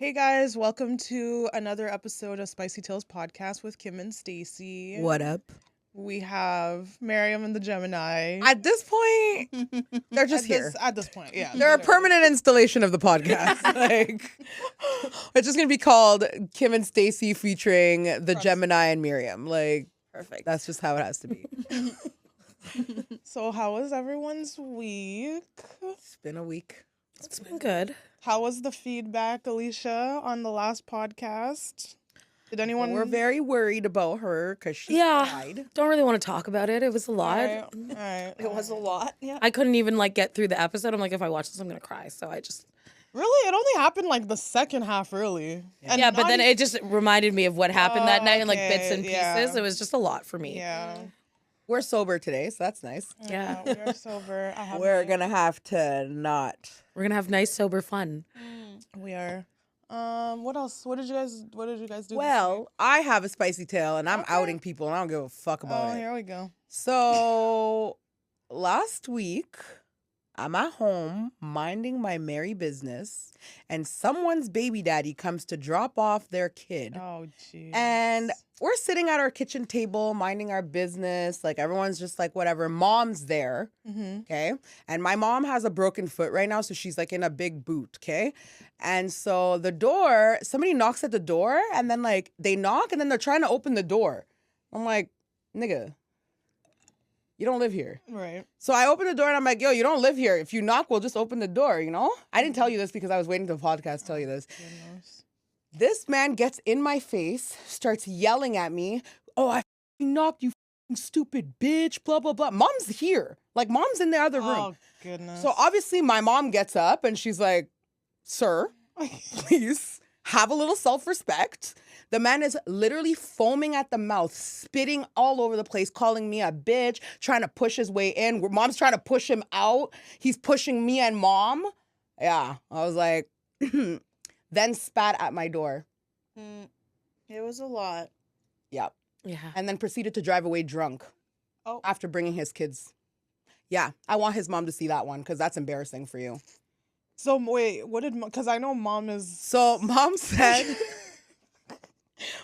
Hey guys, welcome to another episode of Spicy Tales Podcast with Kim and Stacy. What up? We have Miriam and the Gemini. At this point, they're just here. At this point, yeah. They're a literally. permanent installation of the podcast. It's just gonna be called Kim and Stacy featuring the Gemini and Miriam. Perfect. That's just how it has to be. So how was everyone's week? It's been a week. It's been good. How was the feedback, Alicia, on the last podcast? Did anyone... We're very worried about her because she died. Don't really want to talk about it. It was a lot. All right. It was a lot. Yeah. I couldn't even get through the episode. I'm like, if I watch this, I'm gonna cry. So I just Really? It only happened the second half, really. And but then it just reminded me of what happened that night in bits and pieces. yeah. It was just a lot for me. Yeah. We're sober today, so that's nice. Yeah. We are sober. We're gonna have to not. We're gonna have nice sober fun. We are. What else? What did you guys do? This week? Well, I have a spicy tale, and I'm outing people, and I don't give a fuck about Oh, it. here we go. So last week, I'm at home minding my merry business, and someone's baby daddy comes to drop off their kid. Oh, jeez. And we're sitting at our kitchen table minding our business. Everyone's just whatever. Mom's there. Okay. And my mom has a broken foot right now. So she's in a big boot. Okay. And so somebody knocks at the door and then they knock and then they're trying to open the door. I'm like, nigga, you don't live here. Right. So I open the door and I'm like, yo, you don't live here. If you knock, we'll just open the door, I didn't tell you this because I was waiting to the podcast to tell you this. Goodness. This man gets in my face, starts yelling at me. Oh, I knocked you, stupid bitch, blah, blah, blah. Mom's here. Mom's in the other room. Oh, goodness. So obviously my mom gets up and she's like, sir, please have a little self-respect. The man is literally foaming at the mouth, spitting all over the place, calling me a bitch, trying to push his way in. Mom's trying to push him out. He's pushing me and mom. Yeah, I was like... Then spat at my door. It was a lot. Yep. Yeah. And then proceeded to drive away drunk. Oh. After bringing his kids. Yeah. I want his mom to see that one because that's embarrassing for you. So, wait, what did... Because I know mom is... So mom said...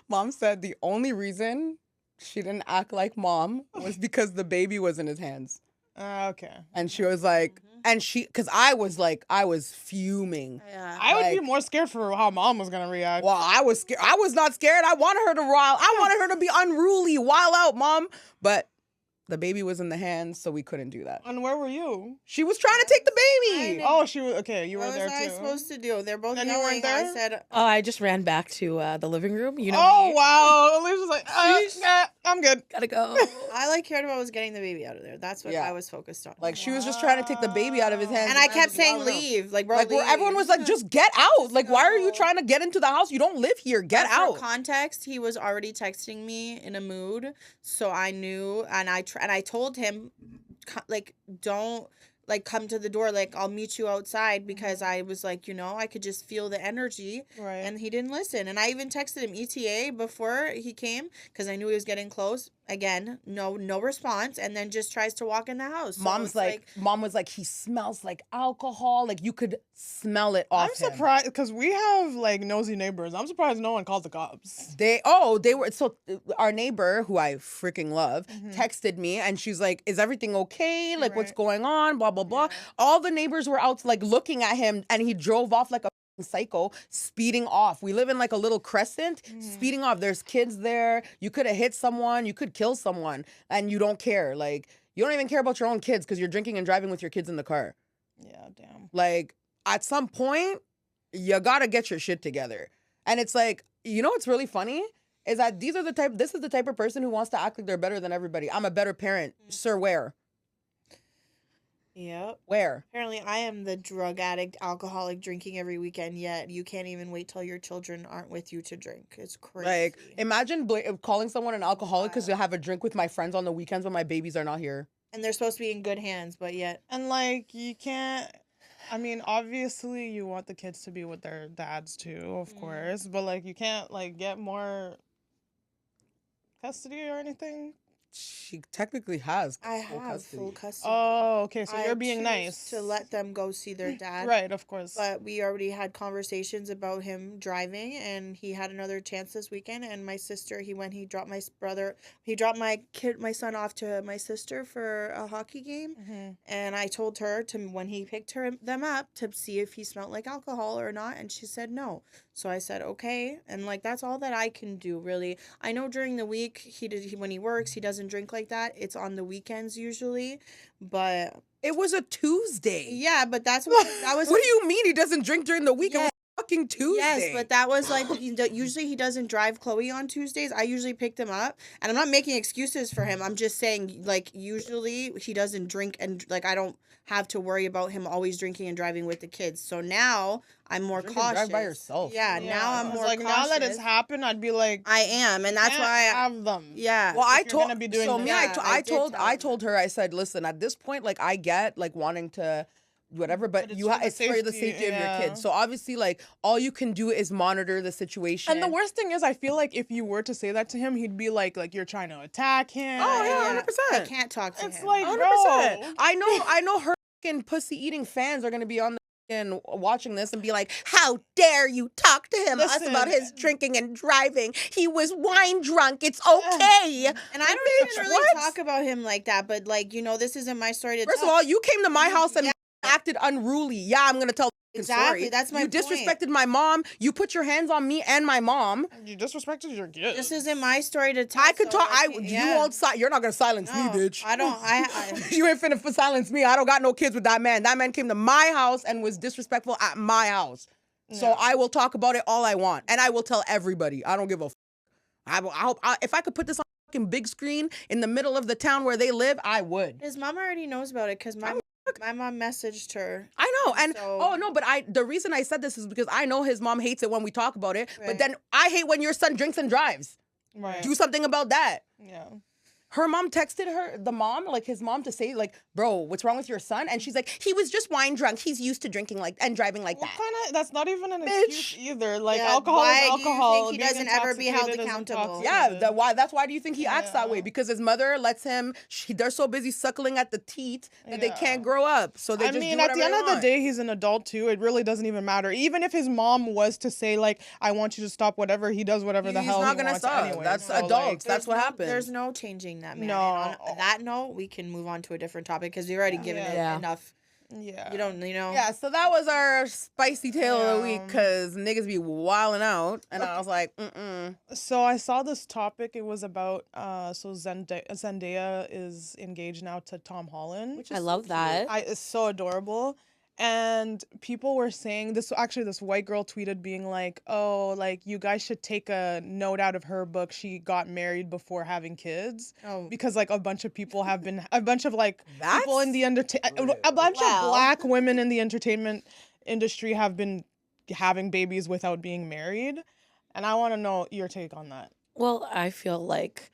Mom said the only reason she didn't act like mom was because the baby was in his hands. Okay. And she was like... And because I was fuming. Yeah. I would be more scared for how mom was going to react. Well, I was scared. I was not scared. I wanted her to rile. I wanted her to be unruly, wild out, mom. But the baby was in the hands, so we couldn't do that. And where were you? She was trying to take the baby. Oh, she was... Okay, you were What there, was I too. supposed to do? They're both And you yelling. weren't there? I said, Oh, I just ran back to the living room. You know Oh, me. wow. Alicia's like, I'm good. Gotta go. I cared about was getting the baby out of there. That's what Yeah. I was focused on. She was just trying to take the baby out of his hands. and I the man kept was saying, wilding out. leave. Bro, Where leave. everyone was like, just get out. Why are you trying to get into the house? You don't live here. Get For out. context, he was already texting me in a mood, so I knew, and I told him, don't come to the door. I'll meet you outside because I was I could just feel the energy, Right. and he didn't listen. And I even texted him ETA before he came because I knew he was getting close. Again, no response, and then just tries to walk in the house. So Mom was like, he smells like alcohol. You could smell it off I'm him. surprised because we have nosy neighbors. I'm surprised no one called the cops. They were, so our neighbor, who I freaking love, texted me and she's like, is everything okay? What's Right. going on? Blah, blah, blah. All the neighbors were out looking at him and he drove off like a psycho, speeding off. We live in a little crescent, speeding off. There's kids there. You could have hit someone. You could kill someone and you don't care. You don't even care about your own kids because you're drinking and driving with your kids in the car. Yeah, damn. At some point, you gotta get your shit together. And it's what's really funny is that this is the type of person who wants to act like they're better than everybody. I'm a better parent. Sir, where? Yep. Where? Apparently, I am the drug addict, alcoholic, drinking every weekend, yet you can't even wait till your children aren't with you to drink. It's crazy. Imagine calling someone an alcoholic because you have a drink with my friends on the weekends when my babies are not here. And they're supposed to be in good hands, but yet. And you can't... I mean, obviously you want the kids to be with their dads too, of course. But you can't get more custody or anything. She technically has. I full have custody. full custody. Oh, okay. So I you're being choose nice to let them go see their dad. Right, of course. But we already had conversations about him driving, and he had another chance this weekend. And my sister, he dropped my son off to my sister for a hockey game. Mm-hmm. And I told her when he picked them up to see if he smelled like alcohol or not, and she said no. So I said okay, and like that's all that I can do really. I know during the week when he works, he doesn't drink like that. It's on the weekends usually, but It was a Tuesday. yeah, but that was. What do you mean he doesn't drink during the week? It Yeah. was fucking Tuesday. Yes, but that was like usually he doesn't drive Chloe on Tuesdays. I usually picked him up, and I'm not making excuses for him. I'm just saying like usually he doesn't drink, and like I don't have to worry about him always drinking and driving with the kids. So now I'm more Drink and cautious. drive by yourself. Yeah, now I'm 'Cause, more like cautious. now that it's happened, I'd be like, I am, and that's can't why. have them. Yeah. Well, I If you're told gonna be doing so this. me. Yeah, I did tell I her. told her. I said, listen. At this point, like I get like wanting to, whatever, but it's you for have the it's for the safety, safety of your yeah. kids. So obviously, like all you can do is monitor the situation. And the worst thing is, I feel like if you were to say that to him, he'd be like you're trying to attack him. Oh, yeah, I 100%. can't talk to It's him. like, 100%. bro. I know her fucking pussy eating fans are gonna be on the and watching this and be like, how dare you talk to him us about his drinking and driving? He was wine drunk. It's okay. And I don't even really talk about him like that, but like this isn't my story to First tell. of all, you came to my house and acted unruly. Yeah, I'm gonna tell the Exactly, story. that's my You point. disrespected my mom. You put your hands on me and my mom. You disrespected your kids. This isn't my story to tell. I could so talk. yeah. You won't. You're not gonna silence me, No, bitch. I don't. I You ain't finna silence me. I don't got no kids with that man. That man came to my house and was disrespectful at my house. So I will talk about it all I want, and I will tell everybody. I don't give a. If I could put this on fucking big screen in the middle of the town where they live, I would. His mom already knows about it because my mom messaged her. I know, and So- but the reason I said this is because I know his mom hates it when we talk about it. But Right. then I hate when your son drinks and drives. Right. Do something about that. Yeah. Her mom texted his mom to say like, bro, what's wrong with your son? And she's like, he was just wine drunk. He's used to drinking and driving like What that. kind of? That's not even an Bitch. excuse either. Like Yeah, alcohol why is do you alcohol. think he Being doesn't ever be held intoxicated is accountable? intoxicated. Yeah, that's why do you think he acts that way? Yeah. Because his mother lets him. They're so busy suckling at the teat that they can't grow up. So they I just mean, do at the whatever end they of the want. day, he's an adult too. It really doesn't even matter. Even if his mom was to say like, "I want you to stop," whatever he does, whatever the He's hell not he gonna wants stop. anyway. That's So, adults. like, That's what happens. There's no changing that man. No. And on that note, we can move on to a different topic because we've already given it Yeah. enough. yeah. You don't, Yeah, so that was our spicy tale of the week Yeah. because niggas be wilding out. And I was like, So I saw this topic. It was about so Zendaya is engaged now to Tom Holland. I love that. It's so adorable. And people were saying this white girl tweeted being like, "Oh, like you guys should take a note out of her book. She got married before having kids." Oh. Because like a bunch of people have been a bunch of like people in the a bunch of Wow. black women in the entertainment industry have been having babies without being married. And I want to know your take on that. Well, I feel like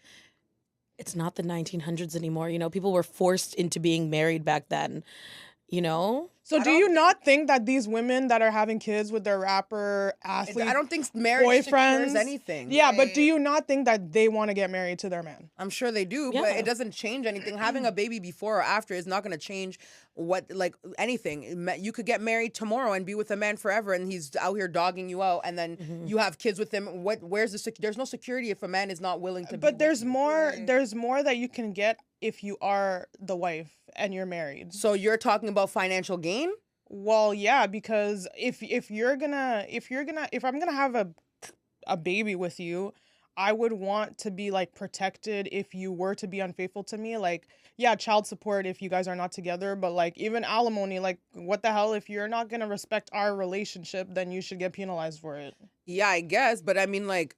it's not the 1900s anymore. You know, people were forced into being married back then. You know? So do you not think that these women that are having kids with their rapper athletes, I don't think marriage secures boyfriends, anything. Yeah, but do you not think that they want to get married to their man? I'm sure they do, but Yeah. it doesn't change anything. Having a baby before or after is not going to change anything. You could get married tomorrow and be with a man forever, and he's out here dogging you out, and then you have kids with him. Where's the there's no security if a man is not willing to. But be there's with you. more. There's more that you can get if you are the wife and you're married. So you're talking about financial gain? Well, yeah, because if I'm gonna have a baby with you, I would want to be like protected if you were to be unfaithful to me. Like, yeah, child support if you guys are not together, but like even alimony, like what the hell? If you're not gonna respect our relationship, then you should get penalized for it. Yeah, I guess, but I mean, like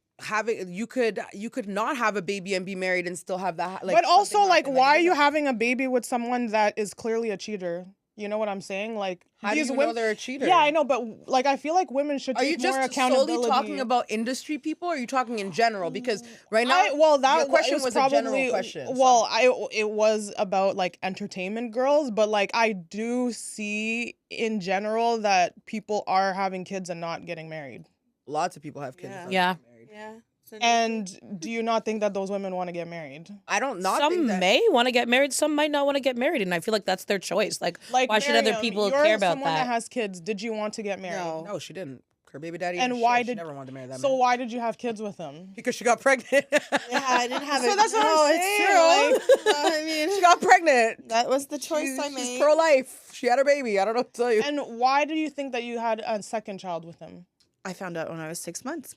you could not have a baby and be married and still have that. Like, but also, something like, happen. why are it you doesn't- having a baby with someone that is clearly a cheater? You know what I'm saying? Like, How do these you women, know they're a cheater? Yeah, I know, but like, I feel like women should Are take you just more accountability. solely talking about industry people, or are you talking in general? Because right now, that your question was a general probably question. Well, it was about like entertainment girls, but like I do see in general that people are having kids and not getting married. Lots of people have kids. Yeah. without Yeah. getting married. Yeah. And do you not think that those women want to get married? I don't not Some think that. may want to get married, some might not want to get married, and I feel like that's their choice. Like why should other Miriam, people you're care about someone that? that has kids. Did you want to get married? No, she didn't. Her baby daddy. And shit, why she did never wanted to marry that So man. why did you have kids with him? Because she got pregnant. Yeah, I didn't have it. So that's what no, I'm it's saying, true. I mean, she got pregnant. that was the choice I She's made. pro-life. She had her baby. I don't know what to tell you. And why do you think that you had a second child with him? I found out when I was 6 months.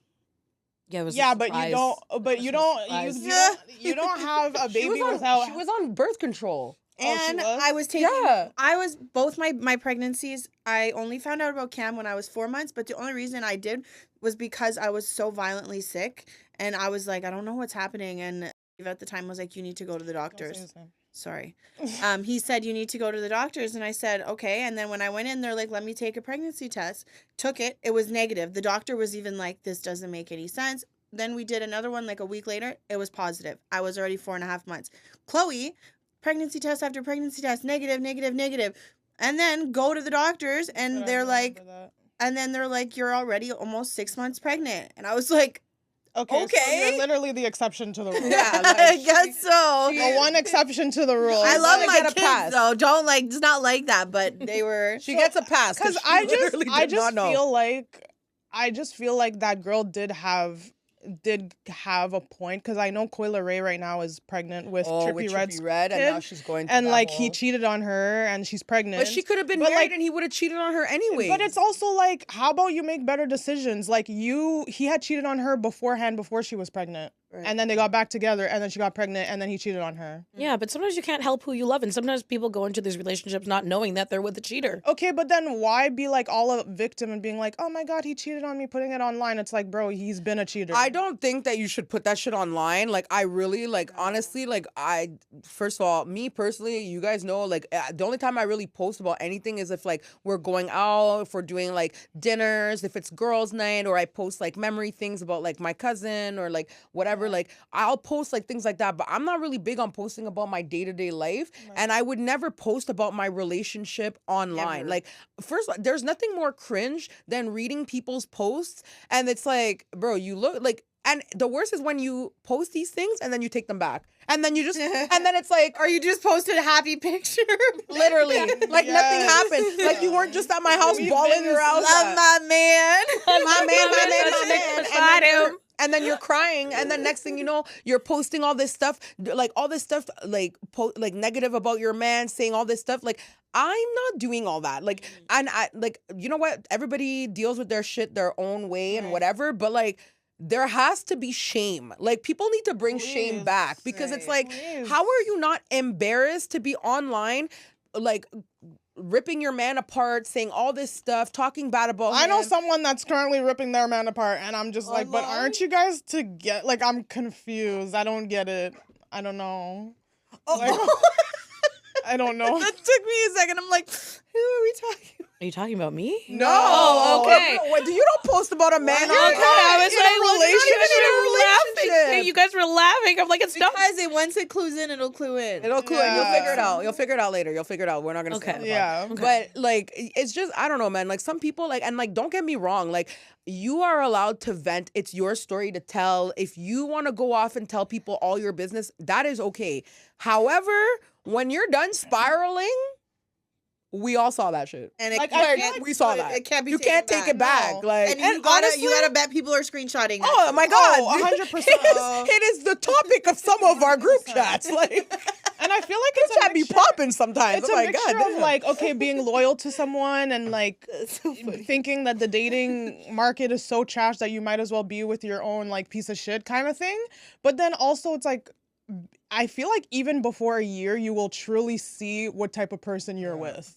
Yeah, it was a Yeah, but you surprise. don't. But you don't. You, surprise. you don't. You don't have a She baby was on, without. she was on birth control. Oh, she And was? I was taking, Yeah. I was both my pregnancies. I only found out about Cam when I was 4 months, but the only reason I did was because I was so violently sick, and I was like, I don't know what's happening. And at the time was like, you need to go to the Don't say doctors. his name. Sorry. He said, you need to go to the doctors. And I said, okay. And then when I went in, they're like, let me take a pregnancy test. Took it. It was negative. The doctor was even like, this doesn't make any sense. Then we did another one like a week later. It was positive. I was already 4.5 months. Chloe, pregnancy test after pregnancy test, negative, negative, negative. And then go to the doctors and But I they're don't like, remember that. and then they're like, you're already almost 6 months pregnant. And I was like, Okay, so okay. you're literally the exception to the rule. Yeah, I like, guess so. The one exception to the rule. I love gonna my get a kids pass. though. Don't like, it's not like that, but they were. she gets a pass Because she I literally just did not know. feel like that girl did have a point, because I know Coyle Ray right now is pregnant with Trippie Red's Red, and kid, now she's going. and that like whole... he cheated on her and she's pregnant. But she could have been But, married, like- and he would have cheated on her anyway. But it's also like, how about you make better decisions? Like he had cheated on her beforehand before she was pregnant. Right. And then they got back together, and then she got pregnant, and then he cheated on her. Yeah, but sometimes you can't help who you love, and sometimes people go into these relationships not knowing that they're with a cheater. Okay, but then why be like all a victim and being like, oh my God, he cheated on me, putting it online? It's like, bro, he's been a cheater. I don't think that you should put that shit online. Like, I really, like, honestly, like, first of all, me personally, you guys know, like, the only time I really post about anything is if, like, we're going out, if we're doing, like, dinners, if it's girls' night, or I post, like, memory things about, like, my cousin, or, like, whatever. Like, I'll post, like, things like that, but I'm not really big on posting about my day-to-day life, and I would never post about my relationship online. Never. Like, first, there's nothing more cringe than reading people's posts, and it's like, bro, you look, like, and the worst is when you post these things and then you take them back. And then you just, and then it's like, Or you just posted a happy picture. literally, like nothing Yes. happened. Like you weren't just at my house We've bawling been your eyes Love out. my man. My man. And then you're crying, and then next thing you know, you're posting all this stuff, like like negative about your man, saying all this stuff. Like, I'm not doing all that. Like, and I, like, you know what? Everybody deals with their shit their own way and Right. whatever, but like, there has to be shame. Like, people need to bring shame Please. back, because it's like, Please. how are you not embarrassed to be online, like, ripping your man apart, saying all this stuff, talking bad about him? I know someone that's currently ripping their man apart, and I'm just like, but Online? aren't you guys like, I'm confused. I don't get it. I don't know. Like, I don't know. That took me a second. I'm like, who are we talking about? Are you talking about me? No. Oh, okay. What, you don't post about a man Well, on okay, I was in like, a well, relationship. you guys were laughing. You guys were laughing. I'm like, it's not. Because once it clues in, it'll clue in. It'll clue in. You'll Yeah. figure it out. You'll figure it out later. You'll figure it out. We're not gonna say Okay. it on the Yeah. pod. But like, it's just, I don't know, man. Like, some people, like, and like, don't get me wrong, like, you are allowed to vent. It's your story to tell. If you want to go off and tell people all your business, that is okay. However, when you're done spiraling, we all saw that shit. And it Like, can't, I feel We saw that. It can't be. You can't take it back. No. Like, And you gotta bet people are screenshotting. that oh shit. my God. Oh, 100%. It is the topic of some of our group 100%. chats. Like, And I feel like group it's a chat be mixture. popping sometimes. It's I'm a like, mixture God of damn. like, okay, being loyal to someone and like That's so funny. thinking that the dating market is so trash that you might as well be with your own like piece of shit kind of thing. But then also it's like, I feel like even before a year, you will truly see what type of person you're with.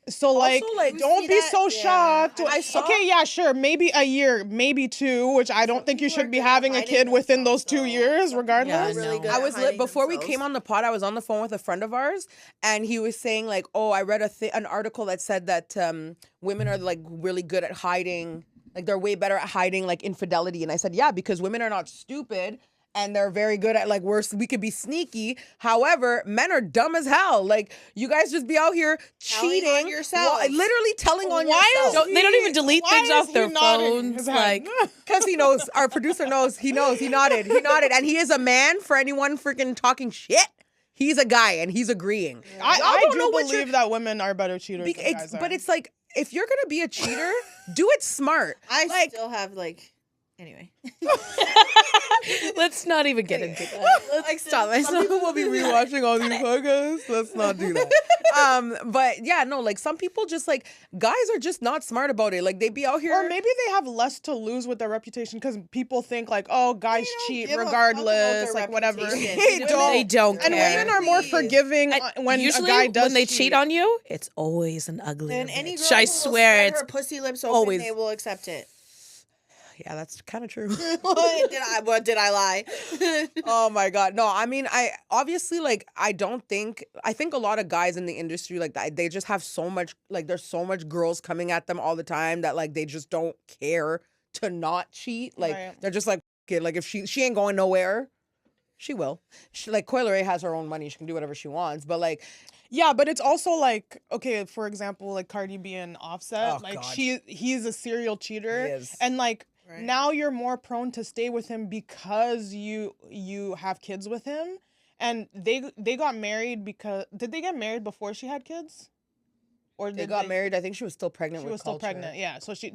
So like, like, don't see be that? so Yeah. shocked. I saw- Okay, yeah, sure, maybe a year, maybe two, which I don't think you people are should be good at having a hiding kid within those themselves, 2 though. years, Some regardless. Yeah, people are really no. good I at was hiding before we themselves. came on the pod, I was on the phone with a friend of ours, and he was saying like, oh, I read an article that said that women are like really good at hiding, like they're way better at hiding like infidelity. And I said, yeah, because women are not stupid, and they're very good at like we could be sneaky. However, men are dumb as hell. Like you guys just be out here Telling cheating on yourselves. literally telling on Why is yourself. They don't even delete why things is off he their nodding phones. his head? Like, Because he knows, our producer knows, he nodded, and he is a man for anyone freaking talking shit. He's a guy and he's agreeing. I don't do know what believe that women are better cheaters than guys are. But it's like, if you're gonna be a cheater, do it smart. I still have like, anyway. let's not even get into that. Like stop Some myself. people will be rewatching all these podcasts. Let's not do that. But yeah, no, like some people just like guys are just not smart about it. Like they be out here, or maybe they have less to lose with their reputation because people think like, oh, guys don't cheat give a fuck regardless, about their like whatever. reputation. They don't And care. women are more forgiving when Usually, a guy does when they cheat on you, it's always an ugly. And any girl bitch. I who swear will it's spread her pussy lips open, always- they will accept it. yeah, that's kind of true. Did I lie? Oh my god, no. I mean, I obviously like. I think a lot of guys in the industry like that. They just have so much like. There's so much girls coming at them all the time that like they just don't care to not cheat. Like Right. they're just like, okay, like if she ain't going nowhere, she will. She like Coil Ray has her own money. She can do whatever she wants. But like, Yeah, but it's also like, okay, for example, like Cardi B and Offset, Oh, like God. he's a serial cheater, He is. and like Right. now you're more prone to stay with him because you have kids with him, and they got married because did they get married before she had kids, or they did got married. I think she was still pregnant. She with was still Culture. pregnant, yeah. So she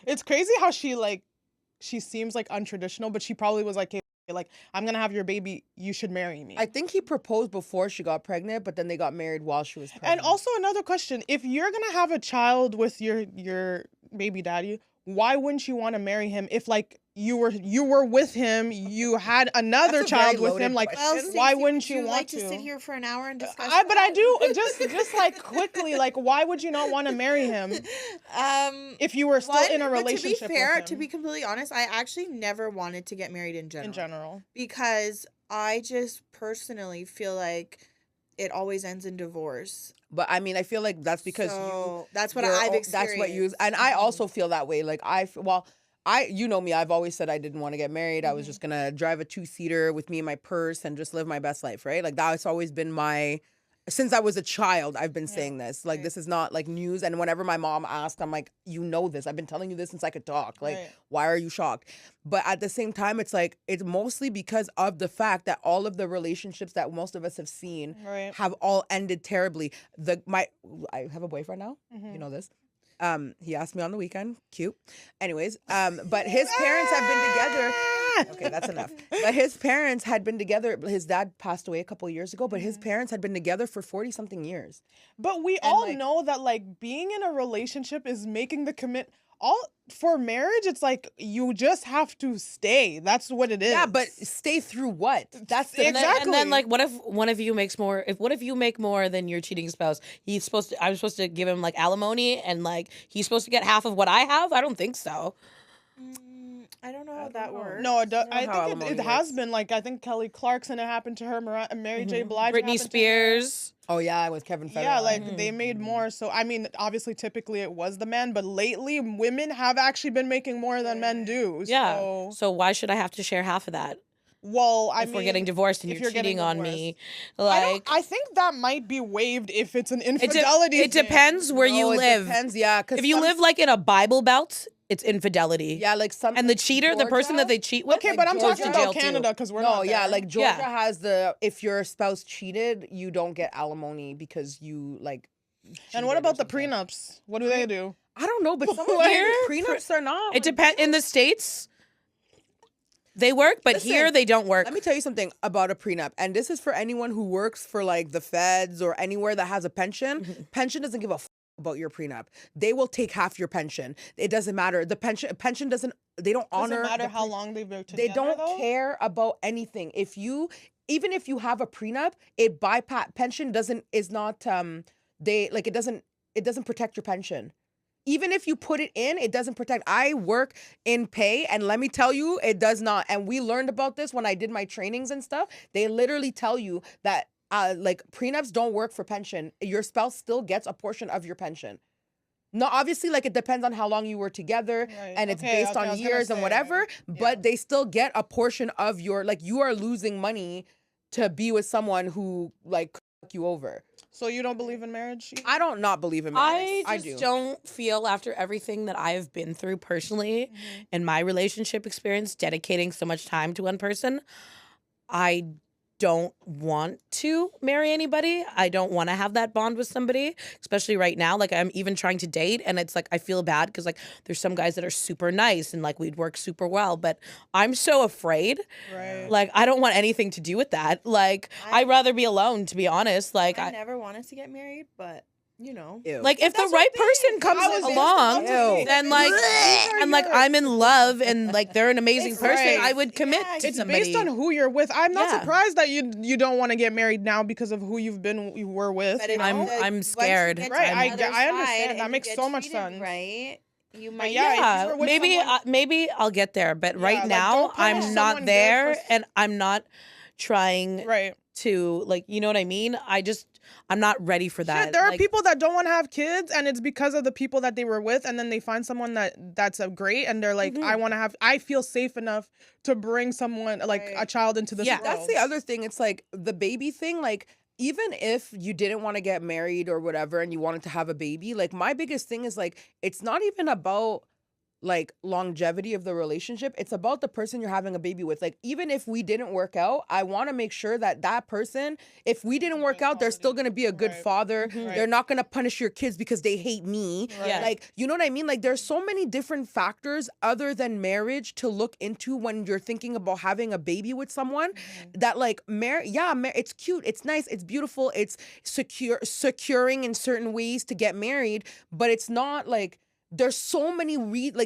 it's crazy how she seems like untraditional, but she probably was like, hey, like I'm gonna have your baby, you should marry me. I think he proposed before she got pregnant, but then they got married while she was pregnant. And also another question: if you're gonna have a child with your baby daddy, why wouldn't you want to marry him? If like you were with him, you had another That's a very child with loaded him, like question. why Stacey, wouldn't would you want like to? sit here for an hour and discuss? But I do just like quickly, like why would you not want to marry him if you were still in a relationship To be fair, with him? to be completely honest, I actually never wanted to get married in general. In general, Because I just personally feel like it always ends in divorce. But I mean, I feel like that's because that's what you're I've o- experienced. That's what you and I also feel that way. Like you know me, I've always said I didn't want to get married. I was just gonna drive a 2-seater with me and my purse and just live my best life, right? Like that's always been since I was a child, I've been saying this. Like this is not like news. And whenever my mom asked, I'm like, you know this. I've been telling you this since I could talk. Like, Right. why are you shocked? But at the same time, it's like it's mostly because of the fact that all of the relationships that most of us have seen right? have all ended terribly. I have a boyfriend now. Mhm. You know this. He asked me on the weekend. Cute. Anyways, but his parents have been together. Okay, that's enough. But his parents had been together. His dad passed away a couple of years ago, but his parents had been together for 40-something years. But we And, all like- know that like being in a relationship is making the commit. All for marriage, it's like you just have to stay. That's what it is. Yeah, but stay through what? That's the Exactly. And then, like, what if one of you makes more? What if you make more than your cheating spouse? I'm supposed to give him like alimony, and like he's supposed to get half of what I have. I don't think so. I don't know how that works. No, know I how think it alimony has works. been like I think Kelly Clarkson, it happened to her. Mary J. Blige, it Britney happened to her. Spears. Oh yeah, with Kevin Federline. Yeah, like they made more. So I mean, obviously, typically it was the men, but lately women have actually been making more than men do. Yeah. So, So why should I have to share half of that well, I if mean, we're getting divorced and if you're getting cheating on divorced. me? I think that might be waived if it's an it, infidelity. it thing. depends where you No, it live. Depends, yeah. If you live like in a Bible belt, it's infidelity. yeah, like some And the cheater, the person that they cheat with, Okay, but I'm goes talking to jail about too. Canada because we're no, not yeah, there. like Georgia Yeah. has if your spouse cheated, you don't get alimony because you like. And what cheated or about the something. prenups? What do they do? I don't know, but some of Like, their prenups are not. It depends. In the States, they work, but Listen, here they don't work. Let me tell you something about a prenup, and this is for anyone who works for like the feds or anywhere that has a pension. Mm-hmm. Pension doesn't give a about your prenup. They will take half your pension. It doesn't matter. The pension doesn't. They don't honor. Doesn't matter the how long they've been together. They don't though? care about anything. Even if you have a prenup, it pension is not it doesn't protect your pension. Even if you put it in, it doesn't protect. I work in pay, and let me tell you, it does not. And we learned about this when I did my trainings and stuff. They literally tell you that like prenups don't work for pension. Your spouse still gets a portion of your pension. No, obviously, like, it depends on how long you were together, Right. and it's Okay, based okay, I on was gonna years and say, whatever, yeah. but they still get a portion of your, like, you are losing money to be with someone who, like, could fuck you over. So you don't believe in marriage? I don't not believe in marriage. I just don't feel, after everything that I have been through personally in my relationship experience, dedicating so much time to one person, I don't want to marry anybody. I don't want to have that bond with somebody, especially right now. Like, I'm even trying to date, and it's like I feel bad because, like, there's some guys that are super nice and, like, we'd work super well, but I'm so afraid. Right. Like, I don't want anything to do with that. Like, I'd rather be alone, to be honest. Like, I never wanted to get married, but you know. Ew. like, if the That's right the person thing. comes I was just along, about to say, then, like, these are and, like, your- I'm in love and, like, they're an amazing It's person, right. I would commit Yeah, to It's somebody. based on who you're with. I'm not Yeah. surprised that you don't want to get married now because of who you were with. But you if know? I'm once scared. you get to Right, the I other get- I side understand. and That you makes get so much treated sense. right? You But might. yeah, if you Yeah, were with maybe someone- maybe I'll get there, but right like, now don't punish I'm someone not good there, for- and I'm not trying right. to, like, you know what I mean? I'm not ready for that. Shit, there are Like, people that don't want to have kids, and it's because of the people that they were with, and then they find someone that's a great, and they're like, I want to have. I feel safe enough to bring someone like Right. a child into this Yeah. world. That's the other thing. It's like the baby thing. Like, even if you didn't want to get married or whatever and you wanted to have a baby, like, my biggest thing is, like, it's not even about, like, longevity of the relationship. It's about the person you're having a baby with. Like, even if we didn't work out, I want to make sure that that person, if we didn't work out, they're still going to be a good Right. father. Mhm. They're not going to punish your kids because they hate me. Yeah. Like, you know what I mean? Like, there's so many different factors other than marriage to look into when you're thinking about having a baby with someone that, like, it's cute, it's nice, it's beautiful, it's securing in certain ways to get married, but it's not like, there's so many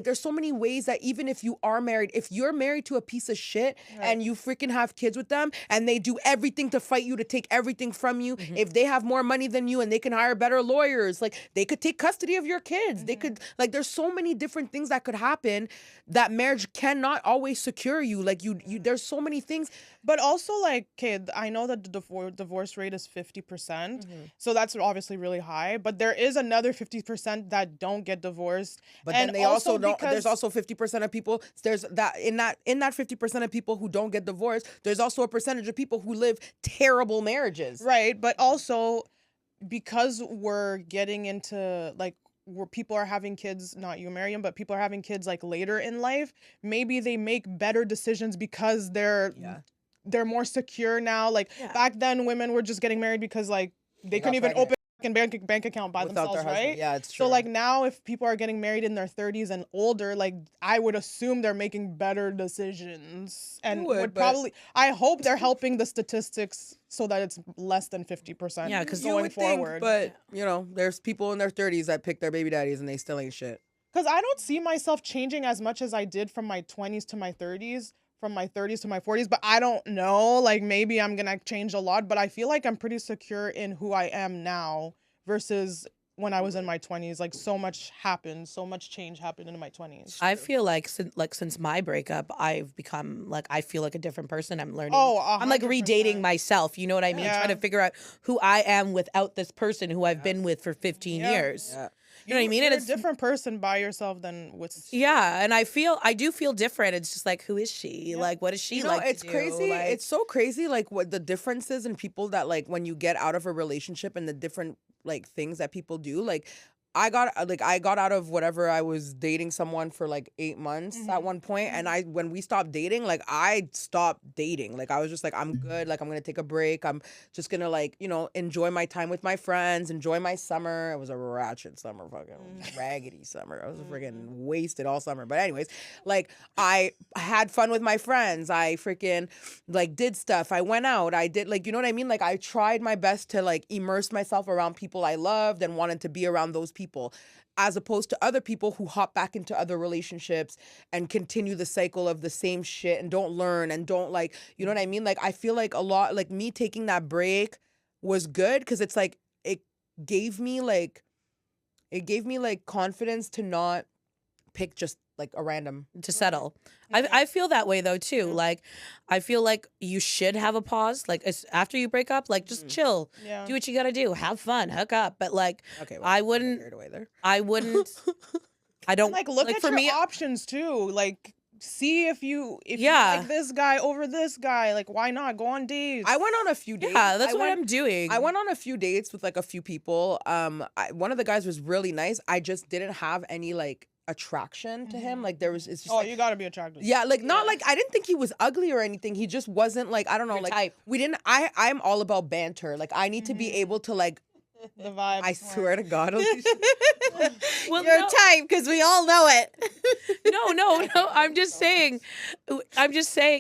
there's so many ways that even if you are married, if you're married to a piece of shit and you freaking have kids with them and they do everything to fight you, to take everything from you, if they have more money than you and they can hire better lawyers, like, they could take custody of your kids. They could, like, there's so many different things that could happen that marriage cannot always secure you. Like, you there's so many things. But also, like, okay, I know that the divorce rate is 50%, so that's obviously really high. But there is another 50% that don't get divorced. But And then they also don't. because- There's also 50% of people. There's that in that 50% of people who don't get divorced. There's also a percentage of people who live terrible marriages. right, but also because we're getting into like where people are having kids, not you, Miriam, but people are having kids like later in life. Maybe they make better decisions because they're more secure now. Like back then, women were just getting married because like they couldn't even pregnant. open a bank account by Without their themselves, husband. right? Yeah, it's true. So like now, if people are getting married in their 30s and older, like I would assume they're making better decisions, and would, but- probably. I hope they're helping the statistics so that it's less than 50%. Yeah, 'cause You going would think, forward, but you know, there's people in their 30s that pick their baby daddies and they still ain't shit. because I don't see myself changing as much as I did from my 20s to my 30s. From my 30s to my 40s, but I don't know. Like maybe I'm gonna change a lot, but I feel like I'm pretty secure in who I am now versus when I was in my 20s. Like so much change happened in my 20s. I feel like since my breakup, I've become like, I feel like a different person. I'm learning. Oh, I'm like 100%. redating myself. You know what I mean? Yeah. Trying to figure out who I am without this person who I've been with for 15 Yeah. years. Yeah. You know what I mean? You're And a it's different person by yourself than with. yeah, and I do feel different. It's just like, who is she? Like, what is she You know, like? it's to do? crazy. Like, It's so crazy, like, what the differences in people that, like, when you get out of a relationship and the different, like, things that people do. Like, I got out of whatever. I was dating someone for like 8 months at one point, and when we stopped dating, like, I stopped dating. Like, I was just like, I'm good. Like, I'm gonna take a break. I'm just gonna, like, you know, enjoy my time with my friends, enjoy my summer. It was a ratchet summer, fucking raggedy summer. I was freaking wasted all summer. But anyways, like, I had fun with my friends. I freaking, like, did stuff. I went out. I did, like, you know what I mean? Like, I tried my best to, like, immerse myself around people I loved and wanted to be around those people, as opposed to other people who hop back into other relationships and continue the cycle of the same shit and don't learn and don't, like, you know what I mean? Like, I feel like a lot, like, me taking that break was good because it's like it gave me like confidence to not pick just like a random. to settle. I feel that way though too. Like I feel like you should have a pause. Like after you break up, like just chill. Yeah. Do what you gotta do. Have fun. Hook up. But like Okay, well, I don't get wouldn't. carried away there. I wouldn't. I don't Like look at for your me. options too. Like see if you Yeah. like this guy over this guy. Like why not go on dates? I went on a few dates. Yeah, that's I what went- I'm doing. I went on a few dates with like a few people. One of the guys was really nice. I just didn't have any like attraction to him. Like there was, it's just Oh, like, you gotta be attracted. yeah, like not like I didn't think he was ugly or anything. He just wasn't like I don't know, Your like type. we didn't. I'm all about banter. Like I need to be able to like. The vibe. I swear to God, Alicia. Well, Your no. type, because we all know it. No. I'm just saying,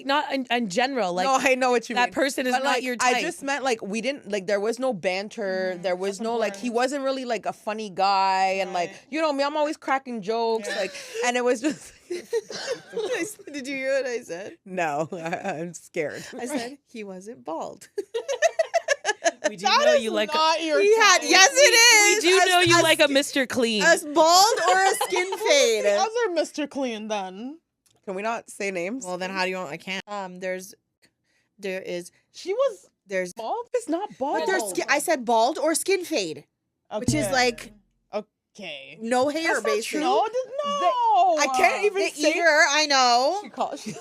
not in general. Like no, I know what you mean. that person is But, not like, your type. I just meant like we didn't like there was no banter. There was no like he wasn't really like a funny guy and like Right. you know me, I'm always cracking jokes like and it was just Did you hear what I said? no, I'm scared. I said he wasn't bald. we do That know is you like. not your He had, type. yes, it We is. do know you a, like a Mr. Clean. a bald or a skin fade. The other Mr. Clean then. Can we not say names? Well, then how do you want? I can't. She was There's, bald? It's not bald. but there's. I said bald or skin fade, which is Okay. like Okay. no hair, That's not basically. true. No, no. I can't even The say ear, I know, Don't the say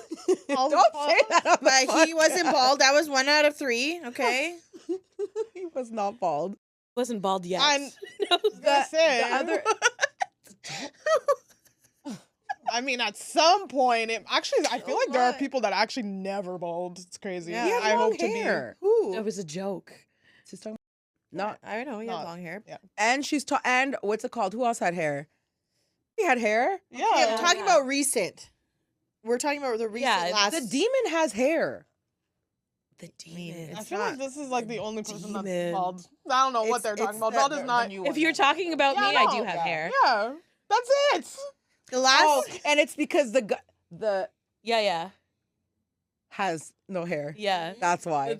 that on the but he wasn't podcast. bald. That was 1 out of 3. Okay. He was not bald. Wasn't bald yet. I'm- No. gonna say. the other I mean, at some point, actually, I feel like there are what? people that actually never bald. It's crazy. Yeah. he has I long hope to be. hair. Who? That was a joke. She's talking not I know he had Not- long hair. and and what's it called? Who else had hair? He had hair. Yeah. Okay, I'm talking Yeah. about recent. We're talking about the recent Yeah, last. The demon has hair. The mean, demon. I it's feel not like this is like the only person that's demon. bald. I don't know what It's- they're talking it's about. the- Bald the- is the not. new If you're talking about Yeah, me, I I know. do have hair. Yeah, that's it. the last. Oh, and it's because the Yeah. has no hair. Yeah. That's why.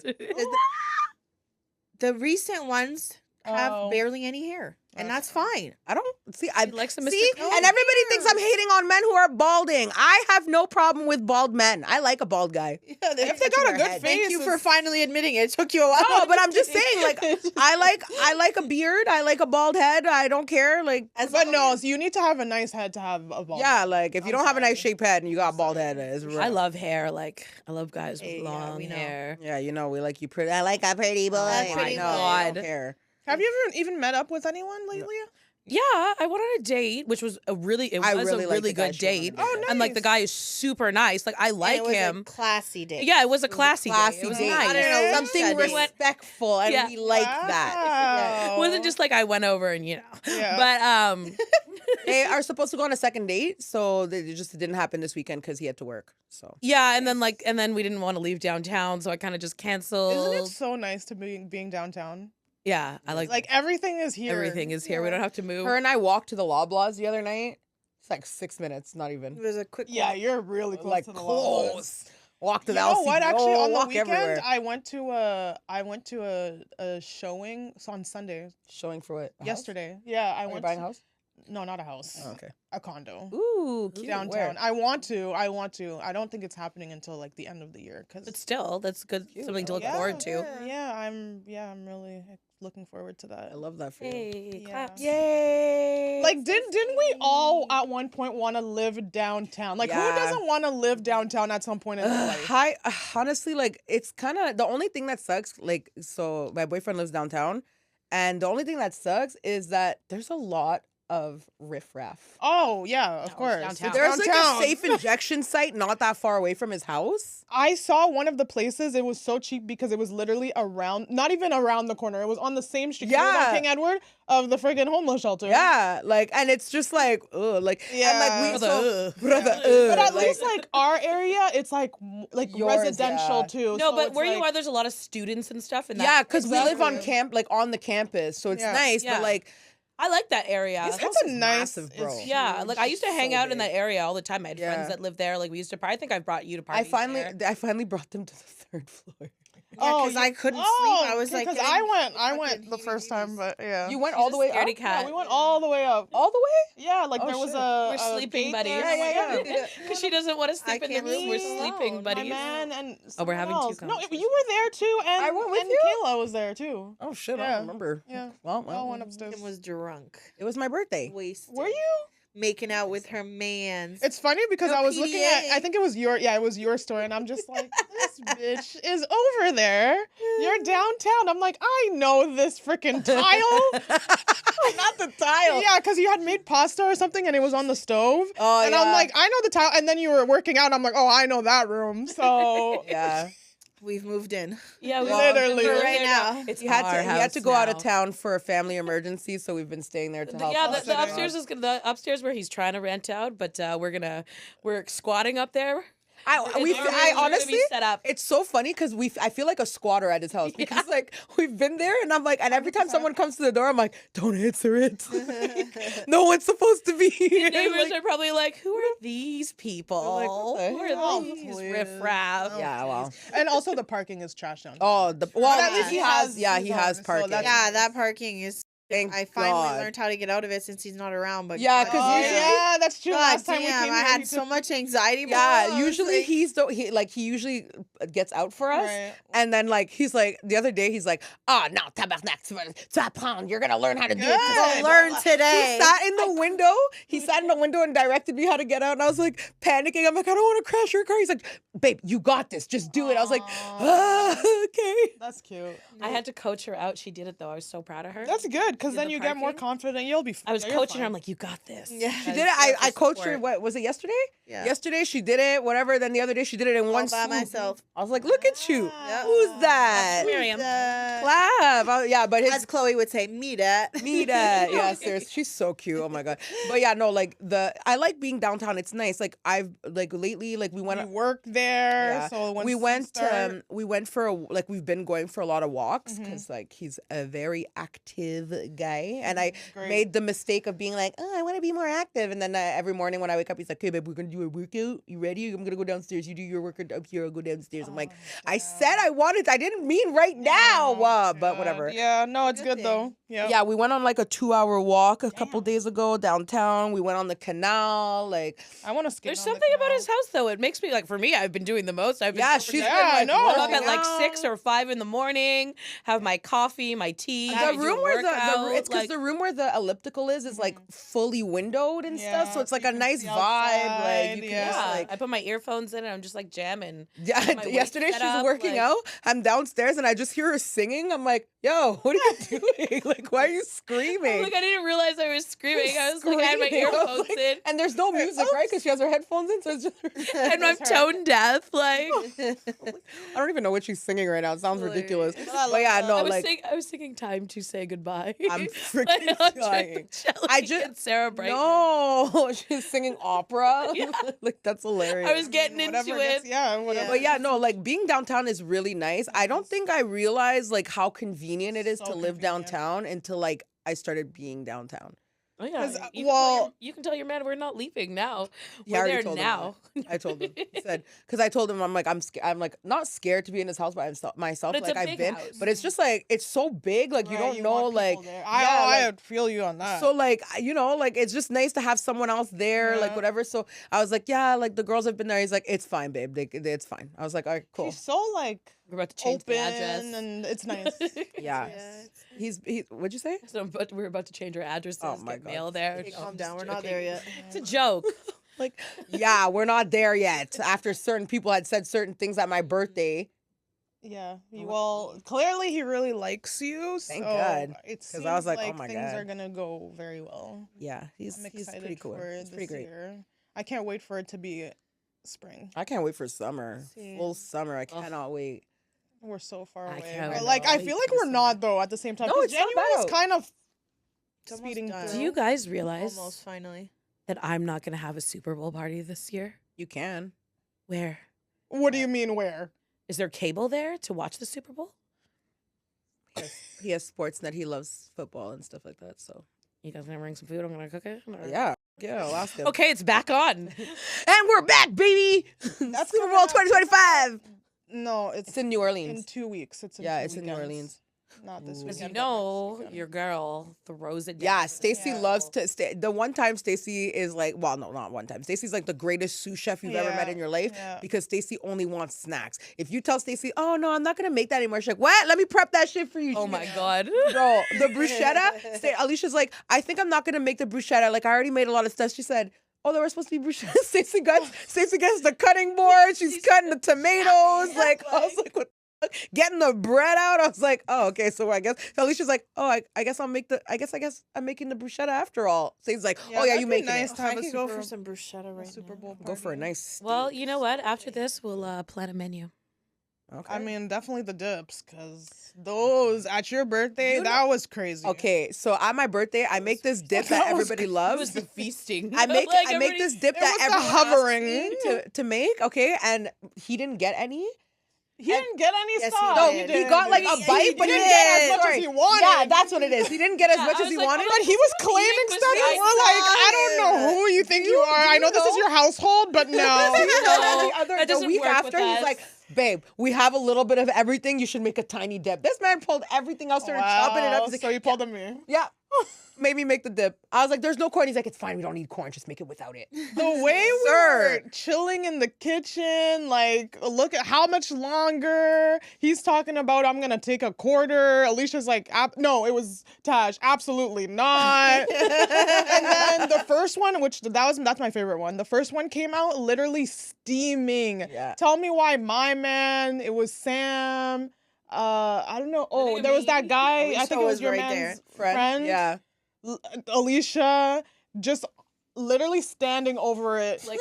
The recent ones have Oh. barely any hair, and that's fine. I don't see. I She likes a Mr. see, Clean. and everybody thinks I'm hating on men who are balding. I have no problem with bald men. I like a bald guy. Yeah, If they got a good face, Thank you for it's- finally admitting it. It took you a while. No, but I'm just saying, like, I like a beard. I like a bald head. I don't care. Like, But no, so you need to have a nice head to have a bald. yeah, like if you I'm don't have a nice sorry. shaped head and you got a bald head, it's I love hair. Like I love guys with Hey, yeah, long we know. hair. Yeah, you know we like you pretty. I like a pretty boy. A pretty I know. boy. I don't God. care. Have you ever even met up with anyone lately? Yeah, I went on a date, which was I a really really like the guy good she went on a date. date Oh, with. And like the nice. guy is super nice. Like I like it was him. a classy date. Yeah, it was a classy, Classy date. It was date. nice. I don't know, Something Lisa did. respectful, and Yeah. we like that. It wasn't just like I went over and Yeah. But They are supposed to go on a second date, so it just didn't happen this weekend because he had to work. So yeah, and then we didn't want to leave downtown, so I kind of just canceled. Isn't it so nice to be being downtown? Yeah, I like Everything is here. everything is here. We don't have to move. her and I walked to the Loblaws the other night. It's like 6 minutes, not It even. was a quick. Yeah, walk. you're really close Like to the Loblaws. close. Walk to You the know what? LCBO, Actually, on the walk weekend, everywhere. I went to a showing. So on Sunday, Showing for what? A house? yesterday. Yeah, I Are you went. buying a house? No, not a house. Oh, okay. A condo. Ooh, cute. Downtown. Where? I want to. I don't think it's happening until like the end of the year. But still, that's good. Cute. Something to look yeah, forward to. Yeah, I'm really looking forward to that. I love that for you. Hey, Yeah. claps. Yay! Like, didn't we all at one point want to live downtown? Like, Yeah. who doesn't want to live downtown at some point in their life? Hi, honestly, like it's kind of the only thing that sucks. Like, so my boyfriend lives downtown, and the only thing that sucks is that there's a lot of riffraff. Oh yeah, of course. downtown. It's There's like a downtown. safe injection site not that far away from his house. I saw one of the places. It was so cheap because it was literally not even around the corner. It was on the same street. It was Yeah. on King Edward of the friggin' homeless shelter. Yeah, like, and it's just like, ugh, like, and Yeah. like we so, Brother, brother, But at like, least like our area, it's like Yours, residential yeah. too. No, so but it's where you like- are, there's a lot of students and stuff. And yeah, that, because we live on Exactly. like on the campus, so it's Yeah. nice. Yeah. But like, I like that area. This It's house a is nice, massive, bro. it's Yeah, like I used to hang so out in big. that area all the time. I had Yeah. friends that lived there. Like we used to. I think I brought you to parties. I finally brought them to the third floor. Oh, because I couldn't sleep. I was like, because getting I fucking went the first time, but yeah. You went She's all the a way up? scaredy cat. Yeah, we went all the way up. All the way? Yeah, like Oh, there was shit. a We're sleeping gate buddies. there. Yeah. Because she doesn't want to I sleep in the can't room. We're sleep sleeping alone. My buddies. man and Oh, we're someone having two else. No, conversations. you were there too, and I went with and you? Kayla was there too. Oh, shit. I Yeah. don't remember. Yeah, Well, we all went upstairs. Kim was drunk, it was my birthday. wasted. Were you? making out with her mans? It's funny because No I was looking at, PDA. I think it was your story, and I'm just like, this bitch is over there. You're downtown. I'm like, I know this freaking tile. Not the tile. Yeah, because you had made pasta or something, and it was on the stove. Oh, and yeah. I'm like, I know the tile. And then you were working out, and I'm like, oh, I know that room. So Yeah. We've moved in. Yeah, we Literally. we're Right there now. It's He had our to. He had house to go out of now. town for a family emergency, so we've been staying there to help. Yeah, us. the upstairs is the upstairs where he's trying to rent out, but we're squatting up there. I honestly, set up. it's so funny because I feel like a squatter at his house because like we've been there and I'm like, and every time someone comes to the door, I'm like, don't answer it. No one's supposed to be here. Neighbors Like, are probably like, who are these people? They're like, what the Who hell? are these Please. riffraff? yeah, well. and also the parking is trash down. Oh, well, at least he he has. has Yeah, his he own, has so parking. that's- Yeah, that parking is. Thank I finally God. learned how to get out of it since he's not around. But Yeah, God 'cause Oh, usually- yeah, that's true. God Last time we damn, came I here, had you so took- much anxiety. bro. Yeah, I was usually like, he usually gets out for us, Right. and then like he's like the other day he's like, oh no, tabarnak, tu apprends, you're gonna learn how to do it. Good. today." learn He today. sat in the window. He sat in the window and directed me how to get out, and I was like panicking. I'm like, I don't want to crash your car. He's like, babe, you got this. Just do it. I was like, okay. That's cute. I had to coach her out. She did it though. I was so proud of her. That's good because Did then the you get more parking? confident. You'll be. I was you're coaching her. fine. I'm like, you got this. Yeah. She did it. I coached her. What was it yesterday? Yeah. Yesterday she did it. Whatever. Then the other day she did it in all one by swoop. myself. I was like, look at you. Yeah. Who's that? Miriam. Clap. Yeah, but his As Chloe would say, me that. Meet that. Yeah, seriously. She's so cute. Oh my god. But yeah, no, like I like being downtown. It's nice. Like I've like lately, like we went You work there, yeah. so once we you went start- we went for we've been going for a lot of walks Mhm. because like he's a very active guy, and I Great. made the mistake of being like, oh, I want to be more active, and then every morning when I wake up, he's like, okay, babe, we're gonna do a workout. You ready? I'm gonna go downstairs. You do your workout up here. I'll go downstairs. I'm like, I said I wanted. I didn't mean right now, but whatever. Yeah, no, it's Good good though. thing. Yeah. Yeah, we went on like a 2-hour walk a couple days ago downtown. We went on the canal. Like, I want to skate. There's on the something about canal. his house though. It makes me like for me, I've been doing the most. I've been yeah, so she's productive. been Yeah, like no. I'm up working at like out. 6 or 5 in the morning. Have my coffee, my tea. I The do a room where workout, it's because like- the room where the elliptical is like fully windowed and stuff, so Yeah, it's like so a you can nice see vibe. Like outside, you can yeah. just Yeah, like I put my earphones in and I'm just like jamming. yeah. my weight Yesterday set she's up, working like- out. I'm downstairs and I just hear her singing. I'm like, yo, what are you doing? Like, why are you screaming? Like I didn't realize I was screaming. I was like I had my Screaming. I was earphones like- in. and there's no music, right? Because she has her headphones in, so it's just. And I'm tone deaf. Like I don't even know what she's singing right now. It sounds ridiculous. Hilarious. I love But yeah, that. no, I was singing "Time to Say Goodbye." I'm By freaking Andre dying. Bocelli I just and Sarah Brightman. no, she's singing opera. Yeah. Like that's hilarious. I was getting Whatever into gets- it. Yeah, whatever. But yeah, no, like being downtown is really nice. I don't think I realized like how convenient it is So to live convenient. downtown until like I started being downtown. Oh yeah, 'Cause, you can tell your man we're not leaving now. Yeah, I We're already there told him now. I told him. He said because I told him I'm like I'm like not scared to be in his house by myself. But it's like a I've big been, house. but it's just like it's so big. Like you Right, don't know want like people there. yeah, I feel you on that. So like you know like it's just nice to have someone else there like Yeah. whatever. So I was like yeah like the girls have been there. He's like it's fine babe. It's fine. I was like all right cool. He's so like We're about to change open the address. and it's nice. Yeah. Yeah. He what'd you say? So, but we're about to change our addresses. Oh my get God. mail there. Okay, No, calm I'm down. just We're not joking. there yet. It's a joke. Like yeah we're not there yet. After certain people had said certain things at my birthday. Yeah. Well, clearly he really likes you. Thank so God, It 'cause seems I was like, oh like my things God. are gonna go very well. Yeah he's I'm excited pretty cool. for He's pretty this great. year. I can't wait for it to be spring. I can't wait for summer. See. Full summer. I cannot wait. We're so far I away. can't But wait. like I Wait feel like for we're summer. not though at the same time. No, 'cause it's not January is bad. kind of It's almost speeding done. through. Do you guys realize Almost finally. that I'm not going to have a Super Bowl party this year? You can. Where? What do you mean where? Is there cable there to watch the Super Bowl? He has Sportsnet. He loves football and stuff like that. So You guys gonna bring some food? I'm gonna cook it. Or- yeah, I'll ask him. Okay, it's back on. And we're back, baby. That's Super coming Bowl up. 2025. No, It's in New in Orleans. 2 weeks. It's in Yeah, 2 it's in New weekends. Orleans. Not this Ooh. weekend. Because you but know next weekend. your girl throws it down. Yeah, Stacy Yeah. loves to stay. The one time Stacy is like, well, no, not one time. Stacy's like the greatest sous chef you've ever met in your life because Stacy only wants snacks. If you tell Stacy, oh no, I'm not gonna make that anymore, she's like, what? Let me prep that shit for you. Oh my God. Bro, the bruschetta. Alicia's like, I think I'm not gonna make the bruschetta. Like I already made a lot of stuff. She said, oh, there was supposed to be bruschetta. Stacy gets the cutting board. She's cutting the tomatoes. Like I was like, what? Getting the bread out. I was like, oh, okay. So I guess so Alicia's like, oh, I guess I'll make the. I guess I'm making the bruschetta after all. Stacy's like, oh yeah, that'd you be make nice it. to have I a could go Super, for some bruschetta right Super now. Bowl Go for a party. nice. Steak. Well, you know what? After this, we'll plan a menu. Okay. I mean, definitely the dips, because those at your birthday, that was crazy. Okay, so at my birthday, I make this dip that everybody loves. feasting. I make this dip It that was the everyone hovering. asks me to make. Okay, and he didn't get any. He didn't get any Yes, he stuff. No, did. he got like a bite, but he didn't get as much as he wanted. Yeah, that's what it is. He didn't get as Yeah, much I as he was like, wanted. But he was claiming was stuff, and really we're like, I don't know who you think you are. I know this is your household, but no. That The doesn't week work with after, he's us. like, babe, we have a little bit of everything. You should make a tiny dip. This man pulled everything else, started chopping it up. He's like, So you pulled on me. yeah. Made me make the dip. I was like, there's no corn. He's like, it's fine. We don't need corn. Just make it without it. The way we were chilling in the kitchen, like, look at how much longer. He's talking about, I'm going to take a quarter. Alicia's like, no, it was Taj. Absolutely not. And then the first one, that's my favorite one. The first one came out literally steaming. Yeah. Tell me why my man, it was Sam. I don't know. Oh, there was that guy. Alicia I think it was was your right man's there. friend. Yeah. Alicia just literally standing over it, Like,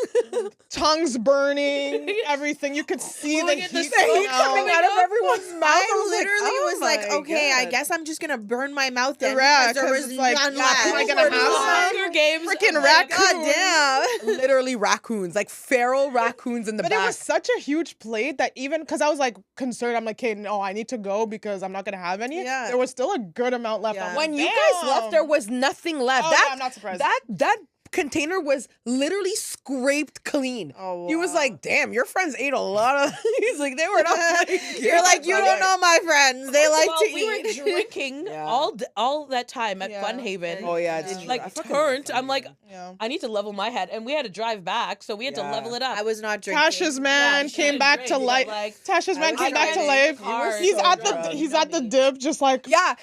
tongues burning, everything. You could see the Look at the heat heat Coming out of everyone's mouth. I literally "Oh was like, my okay, I God." guess I'm just gonna burn my mouth then Yeah, because there 'cause was it's like, none yeah, left. am I gonna Hunger have some? Hunger Games. Freaking I'm like, raccoon. God damn. Literally raccoons, like feral raccoons in the But back. it was such a huge plate that even because I was like concerned, I'm like, okay, no, I need to go because I'm not gonna have any. Yeah. There was still a good amount left. Yeah. I'm When like, you guys left, damn. there was nothing left. Oh, that, yeah, I'm not surprised. That container was literally scraped clean. Oh, He was wow. like, damn, your friends ate a lot of. He's like, they were not. You're like, you don't know my friends. They like well, to we were eat. drinking Yeah. all that time at Yeah. Fun Haven. Oh yeah, it's Yeah. true. Like I fucking turned. love I'm like, Fun Yeah. I need to level my head, and we had to drive back, so we had to Yeah. level it up. I was not drinking. Tasha's man she came didn't back drink, to but, life. like, Tasha's man was came back to driving life. hard. He's So at drunk. the he's at the dip, just like Yeah,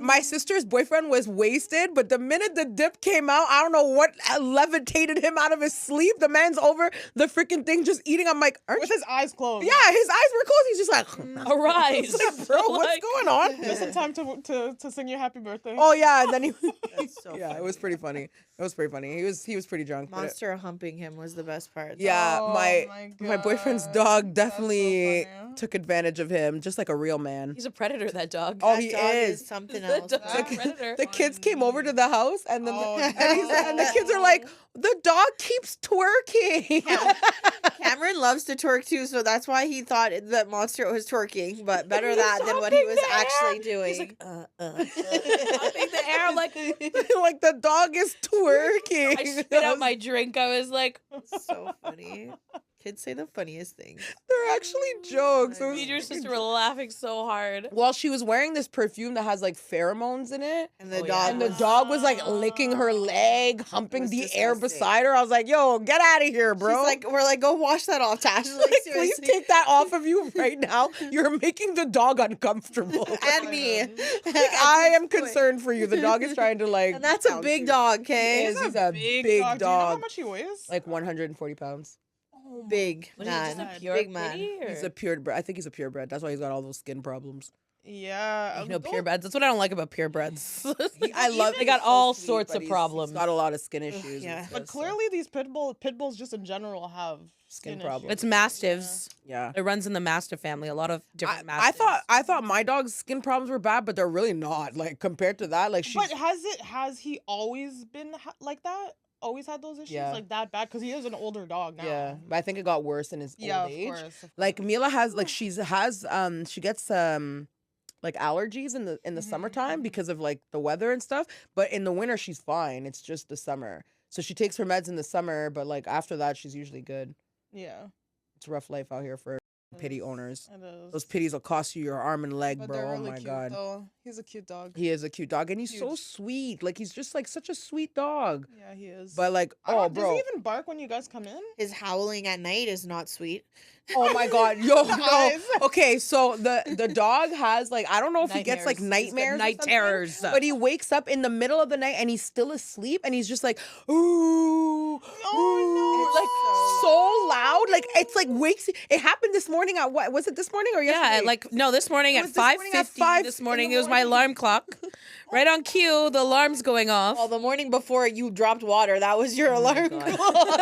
my sister's boyfriend was wasted, but the minute the dip came out, I don't know what levitated him out of his sleep. The man's over the freaking thing just eating. I'm like, aren't with you? his eyes closed. Yeah, his eyes were closed. He's just like, Arise. like, bro, what's Like- going on? Just in time to sing you happy birthday. Oh yeah, and then he. That's so Yeah, funny. it was pretty funny. It was pretty funny. He was pretty drunk. but it- Monster humping him was the best part. yeah, Oh my boyfriend's God. dog That's so definitely funny. took advantage of him, just like a real man. He's a predator, that dog. Oh, That he dog is. something That else. dog's a That- predator. The kids came over to the house, and then Oh, and the kids are like, the dog keeps twerking. Cameron loves to twerk too, so that's why he thought that Monster was twerking, but better that than what he was actually doing. He's like, humping the air like. like the dog is twerking. I spit out my drink. I was like, So funny. Kids say the funniest things. They're actually jokes. It was me and your fucking sister were laughing so hard. Well, she was wearing this perfume that has like pheromones in it. And the Oh, yeah. dog And the was dog was like licking her leg, humping was the air disgusting. beside her. I was like, yo, get out of here, bro. She's like, we're like, go wash that off, Tash. Like, Like, please seriously. take that off of you right now. You're making the dog uncomfortable. And me. Like, I am concerned for you. The dog is trying to like. And that's a pounce big you. dog, He okay? is. He's a big Do you know how dog. much he weighs? Like 140 pounds. Big Was he just man. a pure Big man. kitty, or- He's a purebred. I think he's a purebred. That's why he's got all those skin problems. Yeah. You know, purebreds. That's what I don't like about purebreds. I love. They got he's so all sweet, sorts but of he's problems. got a lot of skin issues. and yeah. stuff, But so- clearly, these pit bulls just in general have Skin issues. problems. It's mastiffs. Yeah. It runs in the mastiff family. A lot of different I mastiffs. thought my dog's skin problems were bad, but they're really not. Like compared to that, like she's But has he always been like that? Always had those issues Yeah. like that bad? Because he is an older dog now. yeah. But I think it got worse in his Yeah, old of age. course. Like Mila has like she gets like allergies in the Mhm, summertime mhm. because of like the weather and stuff. But in the winter she's fine. It's just the summer. So she takes her meds in the summer, but like after that she's usually good. Yeah. It's a rough life out here for her. pitty owners. It is. Those pitties will cost you your arm and leg, But bro. they're Oh really my cute, god. though. He's a cute dog. He is a cute dog, and he's so Huge. sweet. Like he's just like such a sweet dog. Yeah, he is. But like, I oh, don't- bro. Does he even bark when you guys come in? His howling at night is not sweet. Oh my god, yo, no. Eyes. Okay, so the dog has like I don't know if he gets like Nightmares. He's got nightmares, or night something, terrors. but he wakes up in the middle of the night and he's still asleep and he's just like ooh, Oh, like so loud, like it's like wakes. It happened this morning at what was it this morning or yesterday? Yeah, like no, this morning It at was this morning at 5:50. 5 This in morning the it was my morning. alarm clock. Right on cue, the alarm's going off. Well, the morning before you dropped water, that was your alarm God. clock.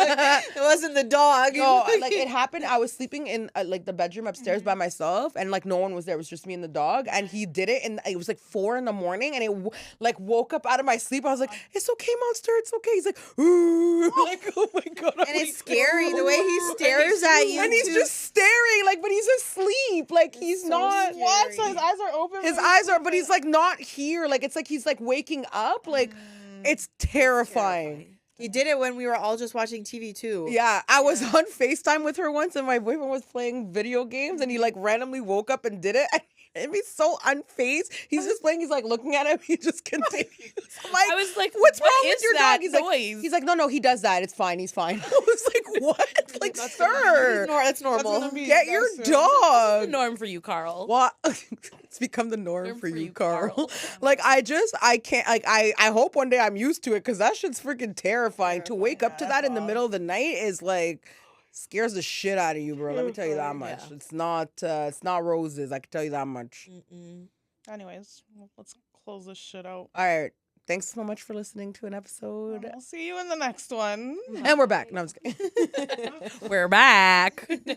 It wasn't the dog. No, like it happened. I was sleeping in like the bedroom upstairs by myself, and like no one was there. It was just me and the dog. And he did it, and it was like 4 a.m. and it like woke up out of my sleep. I was like, "It's okay, monster. It's okay." He's like, "Ooh," like oh my god. I'm And it's like, scary the way he "Ooh." stares at you. and he's too. just staring, like, but he's asleep. Like he's so not. scary. What? So his eyes are open? His when eyes he's are, but he's like not here. Like it's like he's like waking up. Like it's terrifying. He did it when we were all just watching TV too. Yeah, I was on FaceTime with her once and my boyfriend was playing video games and he like randomly woke up and did it. And he's so unfazed. He's just playing, he's like looking at him, he just continues. I'm like, I was like, what's what wrong with is your that dog? He's noise? like, he's like, no, he does that. It's fine, he's fine. I was like, what? Like, sir, That's That's normal. gonna be get you your guys soon. the dog. norm for you, Carl. What? It's become the norm for you, Carl. Like I can't like I hope one day I'm used to it because that shit's freaking terrifying. To wake up to that in the middle of the night is like scares the shit out of you, bro. Let me tell you that much. Yeah. It's not roses. I can tell you that much. Anyways, let's close this shit out. All right. Thanks so much for listening to an episode. We'll see you in the next one. And we're back. No, I'm just kidding. We're back. No.